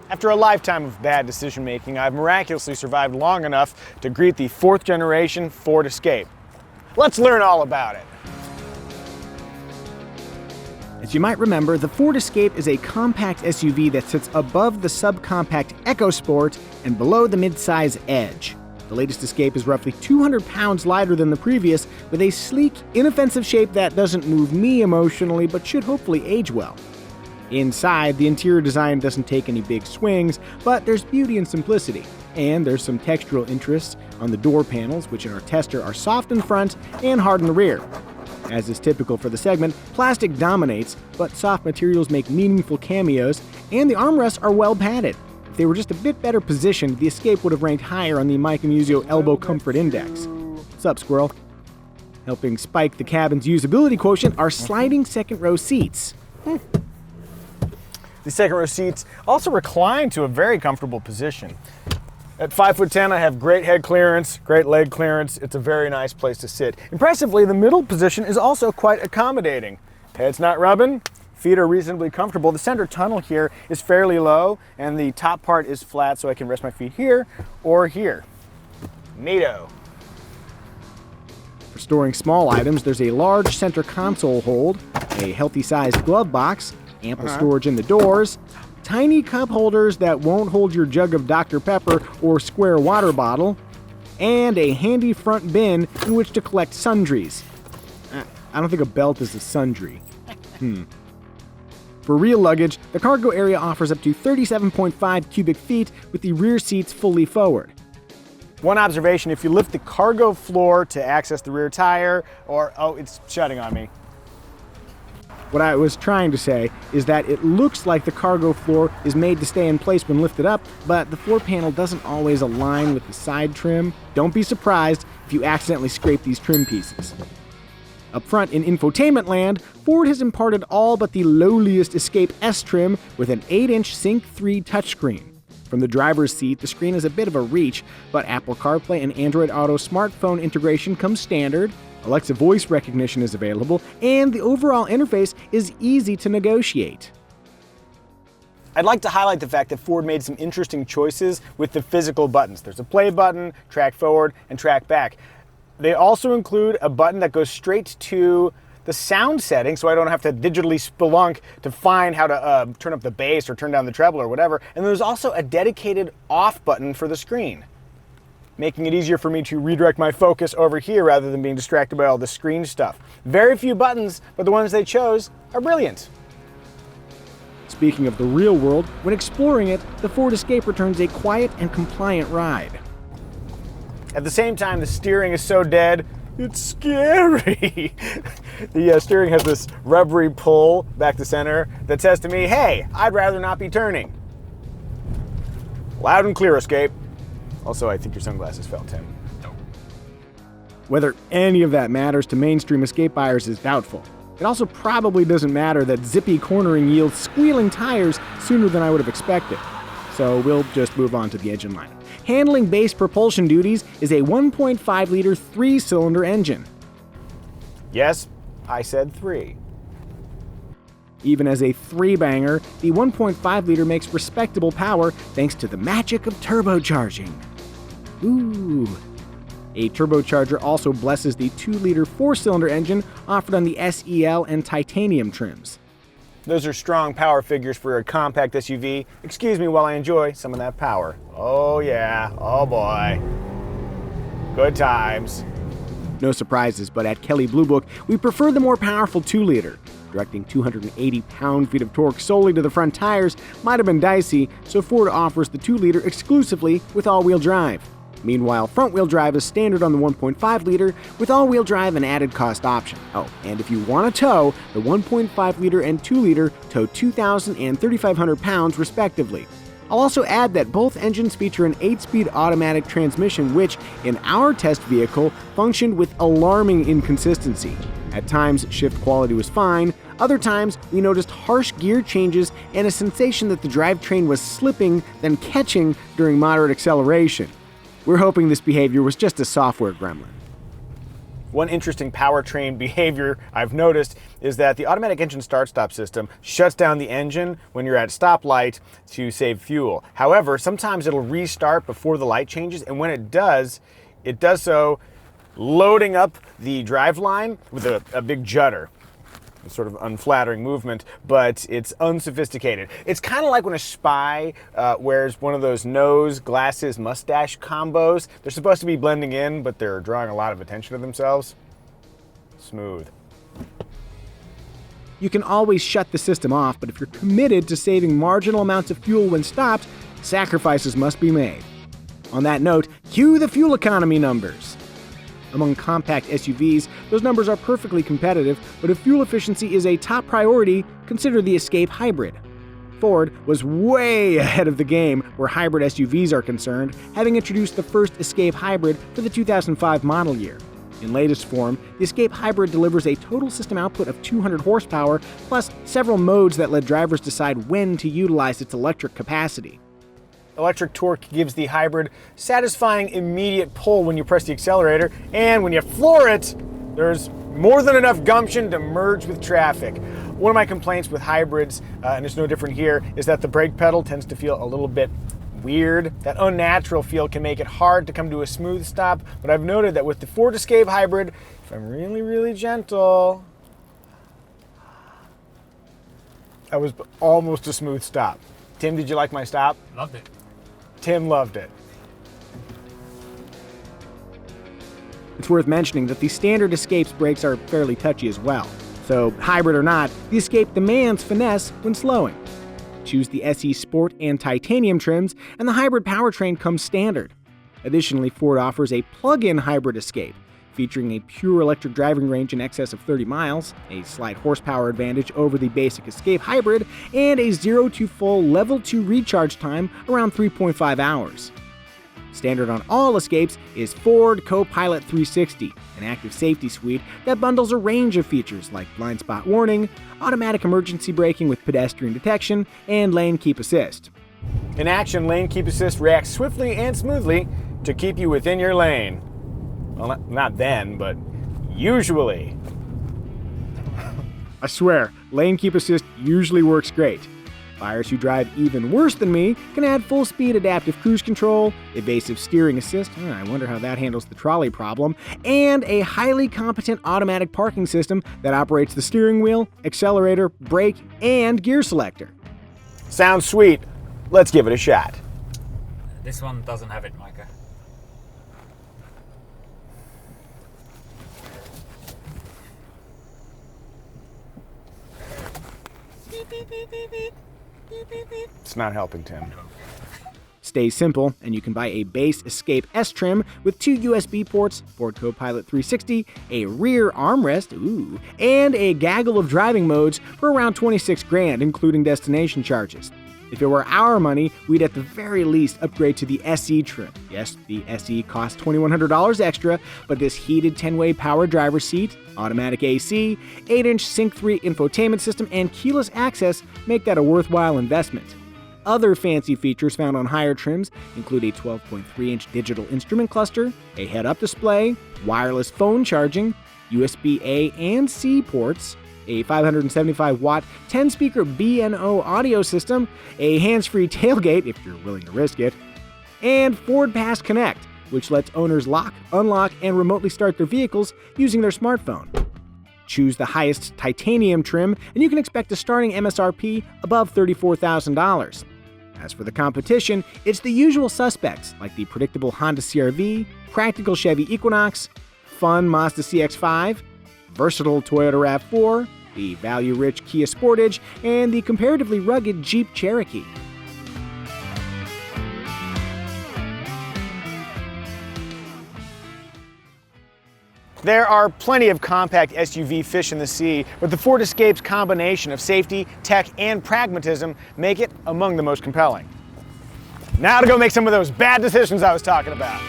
After a lifetime of bad decision-making, I've miraculously survived long enough to greet the 4th generation Ford Escape. Let's learn all about it. As you might remember, the Ford Escape is a compact SUV that sits above the subcompact EcoSport and below the midsize Edge. The latest Escape is roughly 200 pounds lighter than the previous, with a sleek, inoffensive shape that doesn't move me emotionally but should hopefully age well. Inside, the interior design doesn't take any big swings, but there's beauty and simplicity. And there's some textural interests on the door panels, which in our tester are soft in front and hard in the rear. As is typical for the segment, plastic dominates, but soft materials make meaningful cameos, and the armrests are well padded. If they were just a bit better positioned, the Escape would have ranked higher on the Micah Muzio Elbow Comfort Index. What's up, squirrel? Helping spike the cabin's usability quotient are sliding second-row seats. The second row seats also recline to a very comfortable position. At 5'10", I have great head clearance, great leg clearance. It's a very nice place to sit. Impressively, the middle position is also quite accommodating. Head's not rubbing, feet are reasonably comfortable. The center tunnel here is fairly low, and the top part is flat, so I can rest my feet here or here. Neato. For storing small items, there's a large center console hold, a healthy-sized glove box, ample storage in the doors, tiny cup holders that won't hold your jug of Dr. Pepper or square water bottle, and a handy front bin in which to collect sundries. I don't think a belt is a sundry. For real luggage, the cargo area offers up to 37.5 cubic feet with the rear seats fully forward. One observation, if you lift the cargo floor to access the rear tire, oh, it's shutting on me. What I was trying to say is that it looks like the cargo floor is made to stay in place when lifted up, but the floor panel doesn't always align with the side trim. Don't be surprised if you accidentally scrape these trim pieces. Up front in infotainment land, Ford has imparted all but the lowliest Escape S trim with an 8-inch Sync 3 touchscreen. From the driver's seat, the screen is a bit of a reach, but Apple CarPlay and Android Auto smartphone integration comes standard, Alexa voice recognition is available, and the overall interface is easy to negotiate. I'd like to highlight the fact that Ford made some interesting choices with the physical buttons. There's a play button, track forward, and track back. They also include a button that goes straight to the sound setting, so I don't have to digitally spelunk to find how to turn up the bass or turn down the treble or whatever. And there's also a dedicated off button for the screen, making it easier for me to redirect my focus over here rather than being distracted by all the screen stuff. Very few buttons, but the ones they chose are brilliant. Speaking of the real world, when exploring it, the Ford Escape returns a quiet and compliant ride. At the same time, the steering is so dead, it's scary. The steering has this rubbery pull back to center that says to me, hey, I'd rather not be turning. Loud and clear, Escape. Also, I think your sunglasses fell, Tim. Whether any of that matters to mainstream Escape buyers is doubtful. It also probably doesn't matter that zippy cornering yields squealing tires sooner than I would have expected. So we'll just move on to the engine lineup. Handling base propulsion duties is a 1.5-liter 3-cylinder engine. Yes, I said 3. Even as a 3-banger, the 1.5-liter makes respectable power thanks to the magic of turbocharging. Ooh. A turbocharger also blesses the 2-liter 4-cylinder engine offered on the SEL and Titanium trims. Those are strong power figures for a compact SUV. Excuse me while I enjoy some of that power. Oh yeah, oh boy. Good times. No surprises, but at Kelley Blue Book, we prefer the more powerful 2-liter. Directing 280 pound-feet of torque solely to the front tires might have been dicey, so Ford offers the 2-liter exclusively with all-wheel drive. Meanwhile, front-wheel drive is standard on the 1.5-liter, with all-wheel drive an added cost option. Oh, and if you want to tow, the 1.5-liter and 2-liter tow 2,000 and 3,500 pounds respectively. I'll also add that both engines feature an 8-speed automatic transmission which, in our test vehicle, functioned with alarming inconsistency. At times, shift quality was fine. Other times, we noticed harsh gear changes and a sensation that the drivetrain was slipping, then catching during moderate acceleration. We're hoping this behavior was just a software gremlin. One interesting powertrain behavior I've noticed is that the automatic engine start-stop system shuts down the engine when you're at a stoplight to save fuel. However, sometimes it'll restart before the light changes, and when it does so loading up the driveline with a big judder. A sort of unflattering movement, but it's unsophisticated. It's kind of like when a spy wears one of those nose, glasses, mustache combos. They're supposed to be blending in, but they're drawing a lot of attention to themselves. Smooth. You can always shut the system off, but if you're committed to saving marginal amounts of fuel when stopped, sacrifices must be made. On that note, cue the fuel economy numbers. Among compact SUVs, those numbers are perfectly competitive, but if fuel efficiency is a top priority, consider the Escape Hybrid. Ford was way ahead of the game where hybrid SUVs are concerned, having introduced the first Escape Hybrid for the 2005 model year. In latest form, the Escape Hybrid delivers a total system output of 200 horsepower, plus several modes that let drivers decide when to utilize its electric capacity. Electric torque gives the hybrid satisfying immediate pull when you press the accelerator, and when you floor it, there's more than enough gumption to merge with traffic. One of my complaints with hybrids, and it's no different here, is that the brake pedal tends to feel a little bit weird. That unnatural feel can make it hard to come to a smooth stop, but I've noted that with the Ford Escape Hybrid, if I'm really, really gentle, that was almost a smooth stop. Tim, did you like my stop? Loved it. Tim loved it. It's worth mentioning that the standard Escape's brakes are fairly touchy as well. So, hybrid or not, the Escape demands finesse when slowing. Choose the SE Sport and Titanium trims, and the hybrid powertrain comes standard. Additionally, Ford offers a plug-in hybrid Escape, featuring a pure electric driving range in excess of 30 miles, a slight horsepower advantage over the basic Escape Hybrid, and a 0 to full level 2 recharge time around 3.5 hours. Standard on all Escapes is Ford Co-Pilot 360, an active safety suite that bundles a range of features like blind spot warning, automatic emergency braking with pedestrian detection, and lane keep assist. In action, lane keep assist reacts swiftly and smoothly to keep you within your lane. Well, not then, but usually. I swear, lane keep assist usually works great. Buyers who drive even worse than me can add full speed adaptive cruise control, evasive steering assist, I wonder how that handles the trolley problem, and a highly competent automatic parking system that operates the steering wheel, accelerator, brake, and gear selector. Sounds sweet. Let's give it a shot. This one doesn't have it, Micah. It's not helping, Tim. Stays simple, and you can buy a base Escape S trim with 2 USB ports, Ford Co-Pilot 360, a rear armrest, and a gaggle of driving modes for around $26,000, including destination charges. If it were our money, we'd at the very least upgrade to the SE trim. Yes, the SE costs $2,100 extra, but this heated 10-way power driver seat, automatic AC, 8-inch Sync 3 infotainment system, and keyless access make that a worthwhile investment. Other fancy features found on higher trims include a 12.3-inch digital instrument cluster, a head-up display, wireless phone charging, USB A and C ports, a 575-watt 10-speaker B&O audio system, a hands-free tailgate if you're willing to risk it, and Ford Pass Connect, which lets owners lock, unlock, and remotely start their vehicles using their smartphone. Choose the highest titanium trim, and you can expect a starting MSRP above $34,000. As for the competition, it's the usual suspects like the predictable Honda CR-V, practical Chevy Equinox, fun Mazda CX-5, versatile Toyota RAV4, the value-rich Kia Sportage, and the comparatively rugged Jeep Cherokee. There are plenty of compact SUV fish in the sea, but the Ford Escape's combination of safety, tech, and pragmatism make it among the most compelling. Now to go make some of those bad decisions I was talking about.